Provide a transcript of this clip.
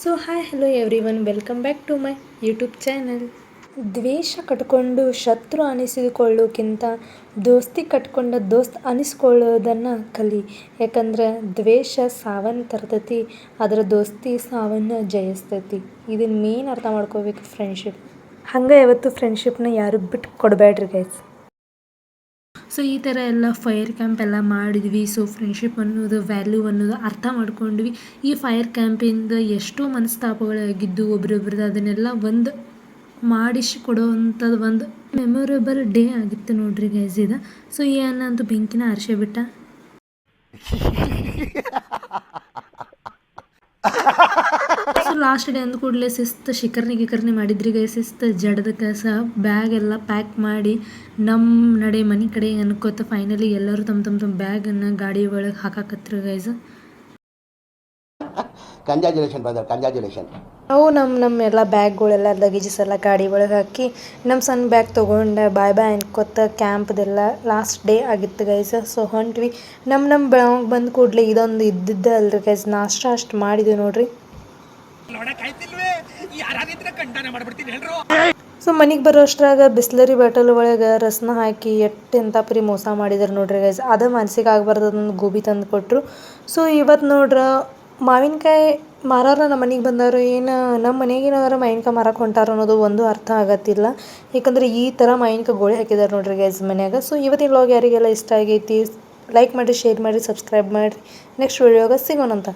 So hi hello everyone welcome back to my YouTube channel. ದ್ವೇಷ ಕಟ್ಕೊಂಡು ಶತ್ರು ಅನಿಸಿಕೊಳ್ಳೋಕ್ಕಿಂತ ದೋಸ್ತಿ ಕಟ್ಕೊಂಡ ದೋಸ್ತ್ ಅನಿಸ್ಕೊಳ್ಳೋದನ್ನು ಕಲಿ. ಯಾಕಂದ್ರೆ ದ್ವೇಷ ಸಾವನ್ನು ತರ್ತೈತಿ, ಅದರ ದೋಸ್ತಿ ಸಾವನ್ನು ಜಯಿಸ್ತೈತಿ. ಇದನ್ನು ಮೇನ್ ಅರ್ಥ ಮಾಡ್ಕೋಬೇಕು ಫ್ರೆಂಡ್ಶಿಪ್. ಹಂಗೆ ಯಾವತ್ತು ಫ್ರೆಂಡ್ಶಿಪ್ನ ಯಾರು ಬಿಟ್ಟು ಕೊಡಬೇಡ್ರಿ ಗೈಸ್. ಸೊ ಈ ಥರ ಎಲ್ಲ ಫೈರ್ ಕ್ಯಾಂಪ್ ಎಲ್ಲ ಮಾಡಿದ್ವಿ. ಸೊ ಫ್ರೆಂಡ್ಶಿಪ್ ಅನ್ನೋದು ವ್ಯಾಲ್ಯೂ ಅನ್ನೋದು ಅರ್ಥ ಮಾಡ್ಕೊಂಡ್ವಿ. ಈ ಫೈರ್ ಕ್ಯಾಂಪಿಂದ ಎಷ್ಟೋ ಮನಸ್ತಾಪಗಳಾಗಿದ್ದು ಒಬ್ರೊಬ್ರದ್ದು, ಅದನ್ನೆಲ್ಲ ಒಂದು ಮಾಡಿಸಿಕೊಡುವಂಥದ್ದು ಒಂದು ಮೆಮೊರೇಬಲ್ ಡೇ ಆಗಿತ್ತು ನೋಡ್ರಿ ಗೈಸ್ ಇದು. ಸೊ ಈ ಅನ್ನಂತೂ ಬೆಂಕಿನ ಆರಿಸೇ ಬಿಟ್ಟ. ಸೊ ಲಾಸ್ಟ್ ಡೇ ಅಂದ ಕೂಡಲೇ ಶಿಸ್ತು ಶಿಖರ್ನಿ ಮಾಡಿದ್ರಿ ಗೈಸ್. ಶಿಸ್ತು ಜಡದ ಕಸ ಬ್ಯಾಗ್ ಎಲ್ಲ ಪ್ಯಾಕ್ ಮಾಡಿ ನಮ್ಮ ನಡೆ ಮನೆ ಕಡೆ ಅನ್ಕೋತ ಫೈನಲಿ ಎಲ್ಲರೂ ತಮ್ಮ ಬ್ಯಾಗನ್ನು ಗಾಡಿ ಒಳಗೆ ಹಾಕಾಕತ್ರು ಗೈಸ್. Congratulation brother, congratulation. ನಾವು ನಮ್ಮ ಎಲ್ಲ ಬ್ಯಾಗ್ಗಳೆಲ್ಲ ಲಗೇಜಸ್ ಎಲ್ಲ ಗಾಡಿ ಒಳಗೆ ಹಾಕಿ ನಮ್ಮ ಸಣ್ಣ ಬ್ಯಾಗ್ ತೊಗೊಂಡು ಬಾಯ್ ಅನ್ಕೋತ ಕ್ಯಾಂಪ್ದೆಲ್ಲ ಲಾಸ್ಟ್ ಡೇ ಆಗಿತ್ತು ಗೈಸ್. ಸೊ ಹೊಂಟ್ವಿ. ನಮ್ಮ ಬೆಳಗ್ಗೆ ಬಂದು ಕೂಡಲೇ ಇದೊಂದು ಇದ್ದಿದ್ದೆ ಅಲ್ರಿ ಗೈಸ್, ನಾಷ್ಟ ಅಷ್ಟು ಮಾಡಿದ್ವಿ ನೋಡ್ರಿ. ಸೊ ಮನೆಗೆ ಬರೋ ಅಷ್ಟ್ರಾಗ ಬಿಸ್ಲರಿ ಬಾಟಲ್ ಒಳಗೆ ರಸನ ಹಾಕಿ ಎಂಥ ಪರಿ ಮೋಸ ಮಾಡಿದ್ರು ನೋಡ್ರಿ ಗೈಸ್. ಅದು ಮನ್ಸಿಗೆ ಆಗಬಾರ್ದು, ಅದೊಂದು ಗೋಬಿ ತಂದು ಕೊಟ್ಟರು. ಸೊ ಇವತ್ತು ನೋಡ್ರ ಮಾವಿನಕಾಯಿ ಮಾರಾರ ನಮ್ಮ ಮನೆಗೆ ಬಂದವರು, ಏನು ನಮ್ಮ ಮನೆಗಿನವರ ಮಾವಿನಕಾಯಿ ಮಾರಕ್ಕೆ ಹೊಂಟಾರ ಅನ್ನೋದು ಒಂದು ಅರ್ಥ ಆಗತ್ತಿಲ್ಲ. ಯಾಕಂದ್ರೆ ಈ ಥರ ಮಾವಿನಕಾಯಿ ಗೋಳಿ ಹಾಕಿದ್ದಾರೆ ನೋಡ್ರಿ ಗೈಸ್ ಮನ್ಯಾಗ. ಸೊ ಇವತ್ತಿನ ವ್ಲಾಗ್ ಯಾರಿಗೆಲ್ಲ ಇಷ್ಟ ಆಗೈತಿ ಲೈಕ್ ಮಾಡಿ, ಶೇರ್ ಮಾಡಿ, ಸಬ್ಸ್ಕ್ರೈಬ್ ಮಾಡಿರಿ. ನೆಕ್ಸ್ಟ್ ವಿಡಿಯೋಗೆ ಸಿಗೋಣಂತ.